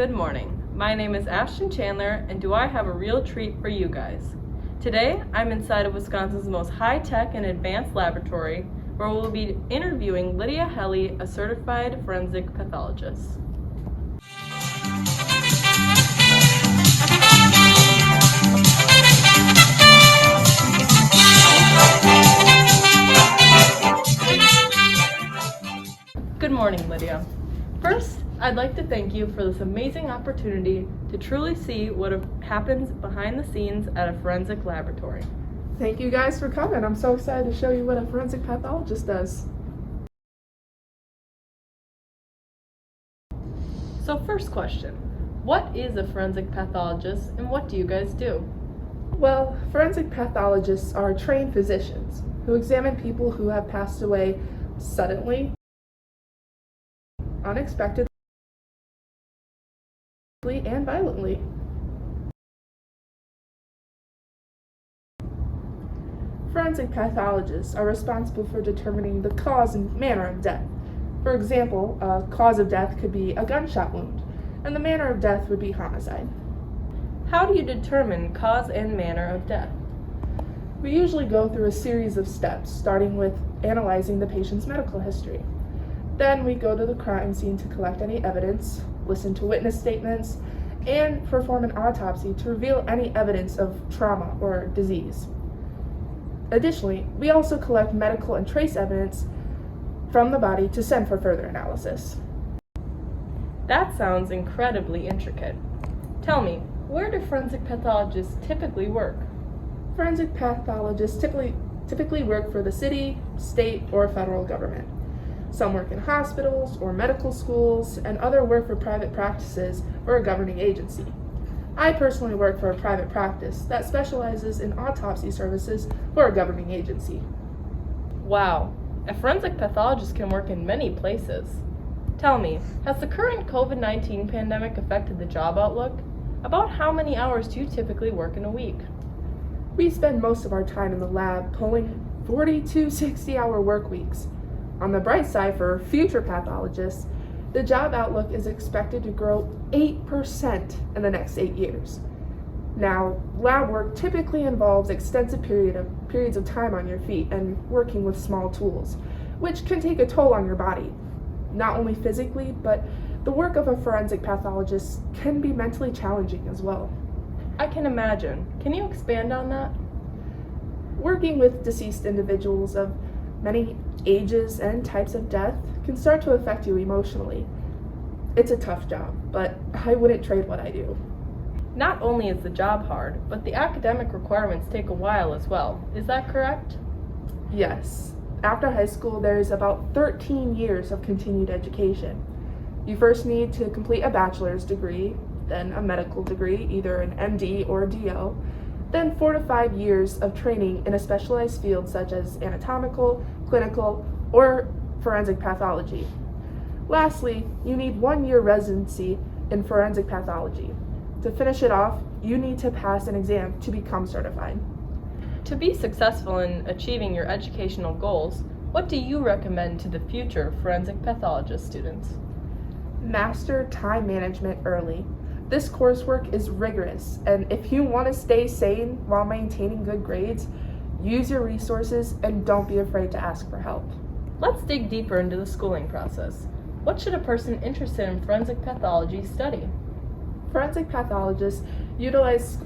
Good morning. My name is Ashton Chandler, and do I have a real treat for you guys. Today, I'm inside of Wisconsin's most high-tech and advanced laboratory, where we'll be interviewing Lydia Helly, a certified forensic pathologist. Good morning, Lydia. First, I'd like to thank you for this amazing opportunity to truly see what happens behind the scenes at a forensic laboratory. Thank you guys for coming. I'm so excited to show you what a forensic pathologist does. So first question, what is a forensic pathologist and what do you guys do? Well, forensic pathologists are trained physicians who examine people who have passed away suddenly, unexpectedly, and violently. Forensic pathologists are responsible for determining the cause and manner of death. For example, a cause of death could be a gunshot wound, and the manner of death would be homicide. How do you determine cause and manner of death? We usually go through a series of steps, starting with analyzing the patient's medical history. Then we go to the crime scene to collect any evidence, listen to witness statements, and perform an autopsy to reveal any evidence of trauma or disease. Additionally, we also collect medical and trace evidence from the body to send for further analysis. That sounds incredibly intricate. Tell me, where do forensic pathologists typically work? Forensic pathologists typically work for the city, state, or federal government. Some work in hospitals or medical schools, and others work for private practices or a governing agency. I personally work for a private practice that specializes in autopsy services for a governing agency. Wow, a forensic pathologist can work in many places. Tell me, has the current COVID-19 pandemic affected the job outlook? About how many hours do you typically work in a week? We spend most of our time in the lab pulling 40 to 60-hour work weeks. On the bright side, for future pathologists, the job outlook is expected to grow 8% in the next 8 years. Now, lab work typically involves extensive periods of time on your feet and working with small tools, which can take a toll on your body. Not only physically, but the work of a forensic pathologist can be mentally challenging as well. I can imagine. Can you expand on that? Working with deceased individuals of many ages and types of death can start to affect you emotionally. It's a tough job, but I wouldn't trade what I do. Not only is the job hard, but the academic requirements take a while as well. Is that correct? Yes. After high school, there's about 13 years of continued education. You first need to complete a bachelor's degree, then a medical degree, either an MD or a DO, then 4 to 5 years of training in a specialized field such as anatomical, clinical, or forensic pathology. Lastly, you need 1 year residency in forensic pathology. To finish it off, you need to pass an exam to become certified. To be successful in achieving your educational goals, what do you recommend to the future forensic pathologist students? Master time management early. This coursework is rigorous, and if you want to stay sane while maintaining good grades, use your resources and don't be afraid to ask for help. Let's dig deeper into the schooling process. What should a person interested in forensic pathology study? Forensic pathologists utilize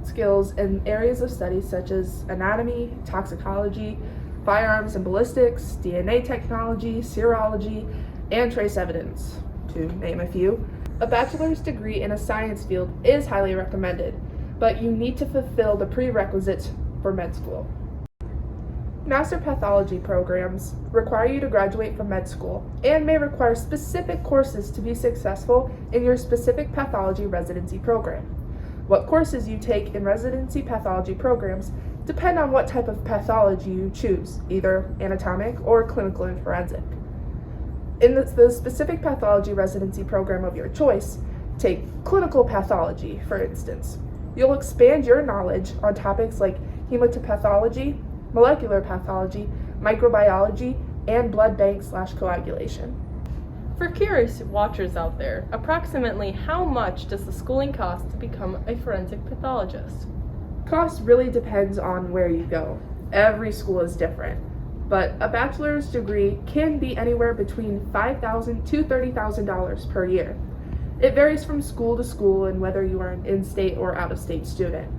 skills in areas of study such as anatomy, toxicology, firearms and ballistics, DNA technology, serology, and trace evidence, to name a few. A bachelor's degree in a science field is highly recommended, but you need to fulfill the prerequisites for med school. Master pathology programs require you to graduate from med school and may require specific courses to be successful in your specific pathology residency program. What courses you take in residency pathology programs depend on what type of pathology you choose, either anatomic or clinical and forensic. In the specific pathology residency program of your choice, take clinical pathology, for instance. You'll expand your knowledge on topics like hematopathology, molecular pathology, microbiology, and blood bank/coagulation. For curious watchers out there, approximately how much does the schooling cost to become a forensic pathologist? Cost really depends on where you go. Every school is different, but a bachelor's degree can be anywhere between $5,000 to $30,000 per year. It varies from school to school and whether you are an in-state or out-of-state student.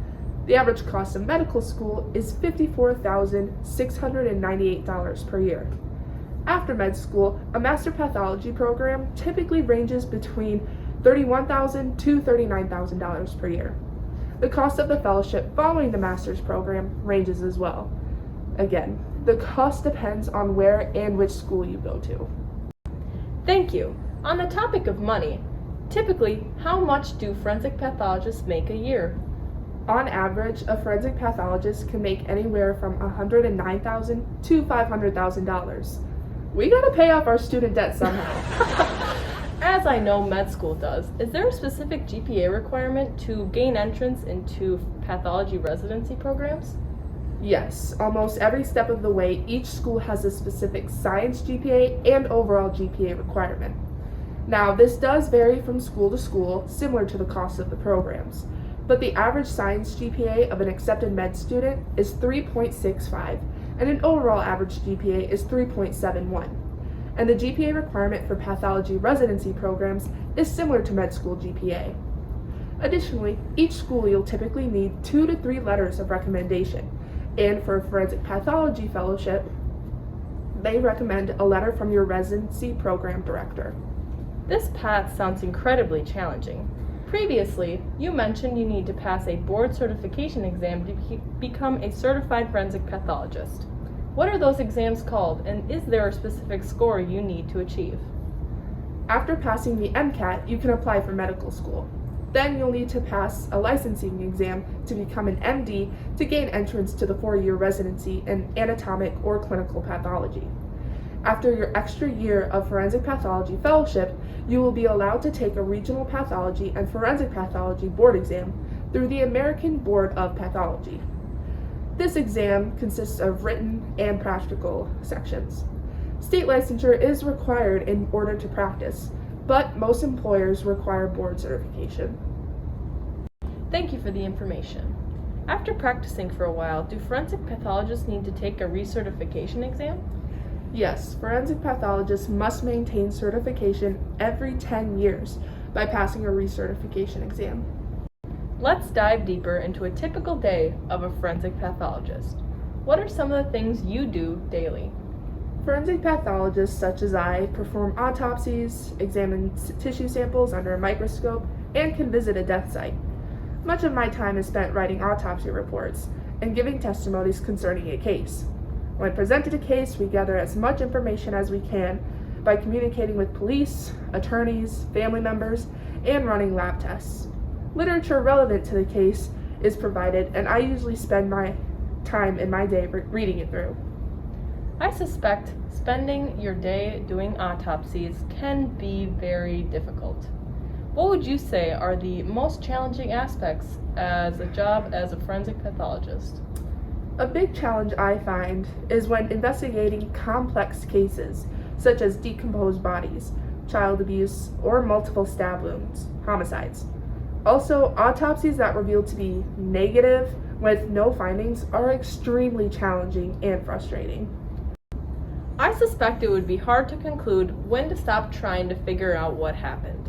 The average cost of medical school is $54,698 per year. After med school, a master pathology program typically ranges between $31,000 to $39,000 per year. The cost of the fellowship following the master's program ranges as well. Again, the cost depends on where and which school you go to. Thank you. On the topic of money, typically, how much do forensic pathologists make a year? On average, a forensic pathologist can make anywhere from $109,000 to $500,000. We gotta pay off our student debt somehow. As I know med school does, is there a specific GPA requirement to gain entrance into pathology residency programs? Yes, almost every step of the way, each school has a specific science GPA and overall GPA requirement. Now, this does vary from school to school, similar to the cost of the programs, but the average science GPA of an accepted med student is 3.65, and an overall average GPA is 3.71. And the GPA requirement for pathology residency programs is similar to med school GPA. Additionally, each school you'll typically need 2 to 3 letters of recommendation, and for a forensic pathology fellowship, they recommend a letter from your residency program director. This path sounds incredibly challenging. Previously, you mentioned you need to pass a board certification exam to become a certified forensic pathologist. What are those exams called, and is there a specific score you need to achieve? After passing the MCAT, you can apply for medical school. Then you'll need to pass a licensing exam to become an MD to gain entrance to the 4-year residency in anatomic or clinical pathology. After your extra year of forensic pathology fellowship, you will be allowed to take a regional pathology and forensic pathology board exam through the American Board of Pathology. This exam consists of written and practical sections. State licensure is required in order to practice, but most employers require board certification. Thank you for the information. After practicing for a while, do forensic pathologists need to take a recertification exam? Yes, forensic pathologists must maintain certification every 10 years by passing a recertification exam. Let's dive deeper into a typical day of a forensic pathologist. What are some of the things you do daily? Forensic pathologists such as I perform autopsies, examine tissue samples under a microscope, and can visit a death site. Much of my time is spent writing autopsy reports and giving testimonies concerning a case. When presented a case, we gather as much information as we can by communicating with police, attorneys, family members, and running lab tests. Literature relevant to the case is provided, and I usually spend my time in my day reading it through. I suspect spending your day doing autopsies can be very difficult. What would you say are the most challenging aspects as a job as a forensic pathologist? A big challenge I find is when investigating complex cases, such as decomposed bodies, child abuse, or multiple stab wounds, homicides. Also, autopsies that reveal to be negative with no findings are extremely challenging and frustrating. I suspect it would be hard to conclude when to stop trying to figure out what happened.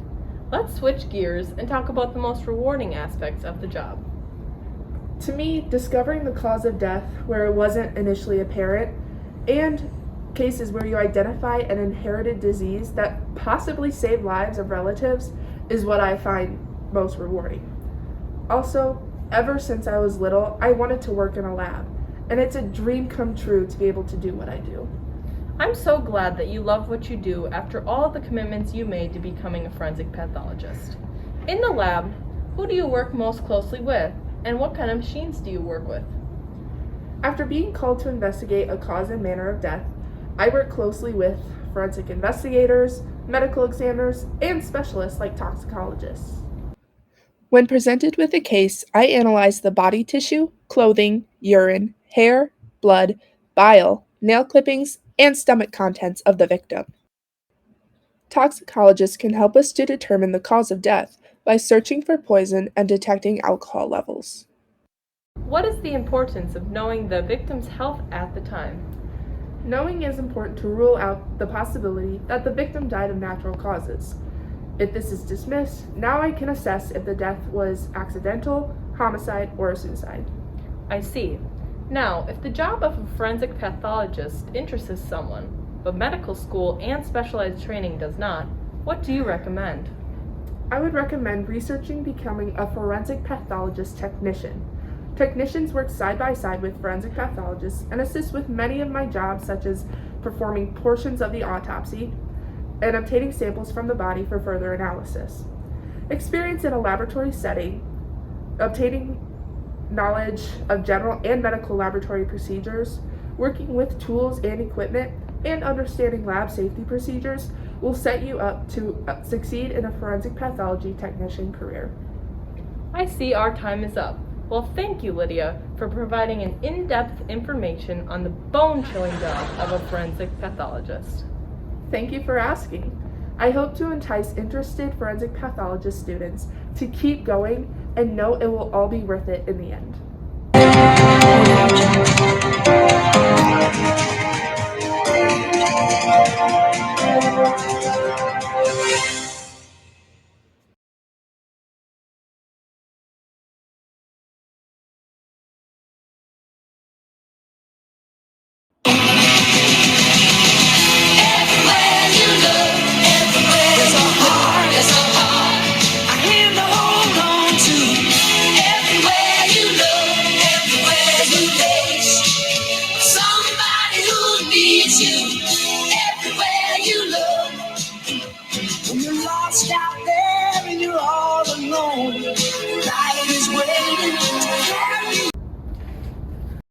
Let's switch gears and talk about the most rewarding aspects of the job. To me, discovering the cause of death where it wasn't initially apparent, and cases where you identify an inherited disease that possibly saved lives of relatives, is what I find most rewarding. Also, ever since I was little, I wanted to work in a lab, and it's a dream come true to be able to do what I do. I'm so glad that you love what you do after all of the commitments you made to becoming a forensic pathologist. In the lab, who do you work most closely with, and what kind of machines do you work with? After being called to investigate a cause and manner of death, I work closely with forensic investigators, medical examiners, and specialists like toxicologists. When presented with a case, I analyze the body tissue, clothing, urine, hair, blood, bile, nail clippings, and stomach contents of the victim. Toxicologists can help us to determine the cause of death by searching for poison and detecting alcohol levels. What is the importance of knowing the victim's health at the time? Knowing is important to rule out the possibility that the victim died of natural causes. If this is dismissed, now I can assess if the death was accidental, homicide, or a suicide. I see. Now, if the job of a forensic pathologist interests someone, but medical school and specialized training does not, what do you recommend? I would recommend researching becoming a forensic pathologist technician. Technicians work side by side with forensic pathologists and assist with many of my jobs, such as performing portions of the autopsy and obtaining samples from the body for further analysis. Experience in a laboratory setting, obtaining knowledge of general and medical laboratory procedures, working with tools and equipment, and understanding lab safety procedures will set you up to succeed in a forensic pathology technician career. I see our time is up. Well, thank you, Lydia, for providing an in-depth information on the bone-chilling job of a forensic pathologist. Thank you for asking. I hope to entice interested forensic pathologist students to keep going and know it will all be worth it in the end. Somebody who needs you.